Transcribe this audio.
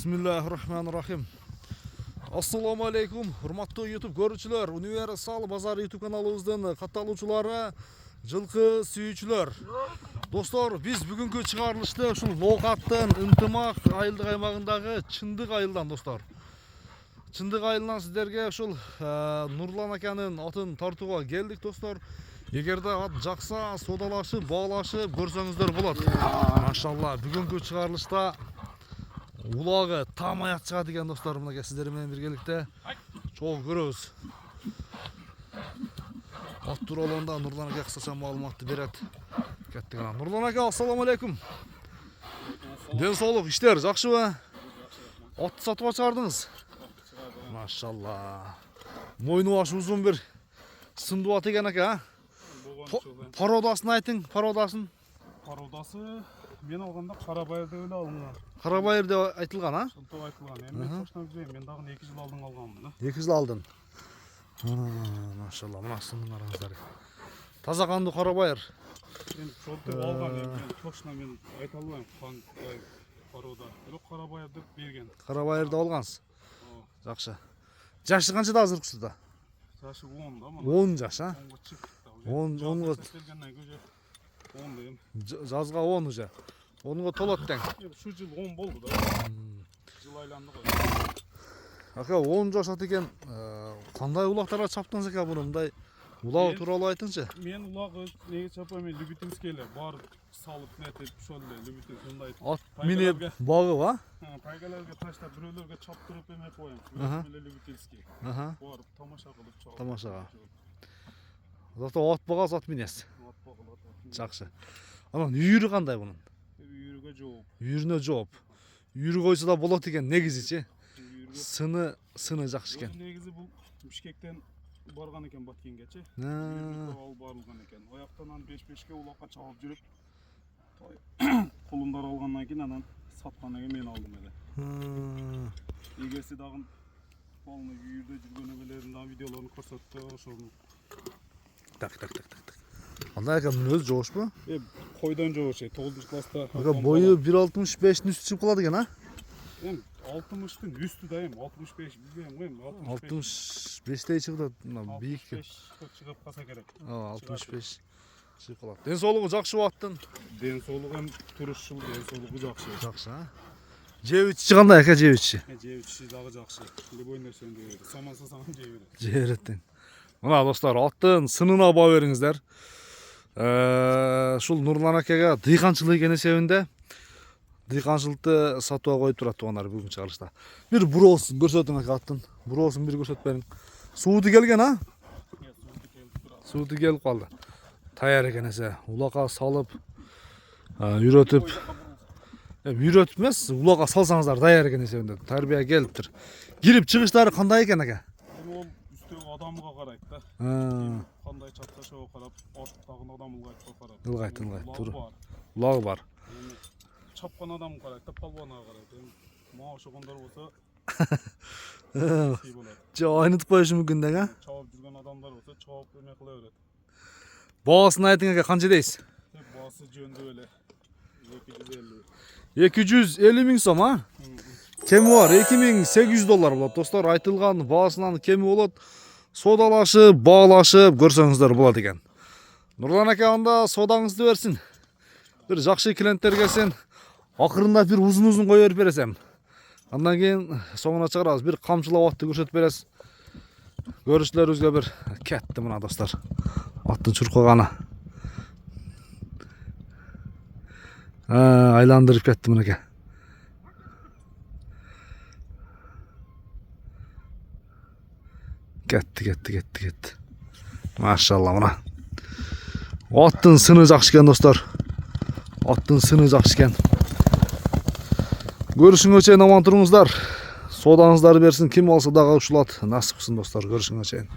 Bismillahirrahmanirrahim. Assalamu alaikum. Hurmatlı YouTube görүүчүлөр, Universal Bazar YouTube kanalыбыздын катталуучулары, жылкы сүйүүчүлөр. Достор, биз бүгүнкү чыгарылышты ушул Ноокаттын Ынтымак айылдык аймагындагы Чындык айылдан достор. Чындык айылынан сиздерге ушул Нурлан аканын атын тартууга келдик достор. Эгерде ат жакса, содалашып, баалашып көрсөңүздөр болот. Машалла, бүгүнкү чыгарылышта улагы там аяк чыгат экен достор. Мына сиздер менен биргеликте чогуу көрөбүз. Ат тууралуу Нурлан ака кысача маалыматты берет. Кеттик ана. Нурлан ака, ассаламу алейкум. Ден соолук, иштер жакшыбы? Атты сатып чыгардыңыз? Машалла. Мойну башы узун бир сындуу ат экен ака. Пародасын айтың, пародасын. Пародасы мен алганда Карабайырда эле алынган. Карабайырда айтылган, а? Ошонтип айтылган. Эми точно билбейм, мен дагы 2 жыл алдын алганмын. 2 жыл алдын. Машалла, мына сынын караңыздар. Таза кандуу Карабайыр. Мен ошонтип алган, эми точно мен айта албайм кандай парода. Бирок Карабайыр деп берген. Карабайырда алгансыз. Жакшы. Жашы канчада азыркы учурда? Жашы 10 да, мына. 10 жаш, а? 10 чыкты. 10 келгенден көжө 10 дейм. Жазга 10 уже. 10га толот тең. Шу жыл 10 болду да. Жыл айланды го. Ака 10 жаш ат экен. Кандай улактарга чаптыңыз ака буну? Мындай улак тууралуу айтыңчы. Мен улагы неге чапам, мен Любительский эле бар салып нетип ошол эле Любительский мындай. Ат минеп багып, а? Тайгаларга таштап, бирөөлөргө чаптырып эме коем. Эле Любительский. Барып тамаша кылып чыгып. Тамашага. Зато ат багасы ат минес. Ат багылат. Жакшы. Анан үйүрү кандай бунун? Үйүргө жооп. Үйүрүнө жооп. Үйүрү койсо да болот экен негизичи. Сыны жакшы экен. Негизи бул Бишкектен барган экен Баткенгечи. Ал барылган экен. Аяктан 5-5ке улакка чабып жүрүп, колундар алгандан кийин анан саткан экен, мен алдым эле. Эгерси дагы полный үйүрдө жүргөн элелерин дагы видеолорун көрсөттү, ошону. Так. Андай экен өзү жоошпу? Койдон жоош, 9-класста. Ага бою 1.65-тин үстү чыгып калат экен, а? 60-тын үстү да, 65 билбейм, 65тей чыгып атат, бийик. 65 чыгып калса керек. 65 чыгып калат. Ден соолугу жакшы аттын? Ден соолугу эми турушчул, ден соолугу жакшы. Жакшы, а? Жеп ичи кандай ака, жеп ичи? Жеп ичи дагы жакшы. Любой нерсени жей берет. Саман жей берет. Жей берет. Мына достор, аттын сынына баа бериңиздер. Ушул Нурлан акага дыйканчылык экен эсебинде дыйканчылыкты сатууга коюп турат туугандар бүгүн чыгарылышта. Бир буроосун көрсөтүң ака аттын. Буроосун бир көрсөтүп бериң. Сууду келген, а? Сууду келип калды. Таяр экен эсе. Улакка салып, үйрөтүп. Үйрөтүп эмес, улакка салсаңыздар даяр экен эсебинде. Тарбия келиптир. Кирип чыгыштары кандай экен ака? Ол үстөгү адамга карайт да. Кандай чапса ошого карап, аттагы адам ылгайт карап. Улагы бар. Чапкан адам карайт да, палбанга карайт. Мага ошогондор болсо Жо айнытып коюшу мүмкүн да, а? Чабып жүргөн адамдар болсо чабып эме кыла берет. Баасын айтың ака, канча дейсиз? Баасы жөндөп эле. 250 миң сом, а? Кеми бар, $2800 болот. Достор, айтылган баасынан кеми болот. Содалашып, баалашып көрсөңүздөр болот экен. Нурлан ака анда содаңызды берсин. Бир жакшы клиенттер келсин. Акырында бир узун кое берип бересем. Андан кийин соңуна чыгарабыз. Бир камчылап атты көрсөтүп бересиз. Көрүүчүлөрүбүзгө бир кетти мына достор. Аттын чуркаганы. Айландырып кетти мынакей. Кетти. Машалла мына. Аттын сыны жакшы экен достор. Аттын сыны жакшы экен. Көрүшүнгө чейин аман туруңуздар. Содаңыздарды берсин, ким алса дагы ушул ат насып кылсын достор. Көрүшүнгө чейин.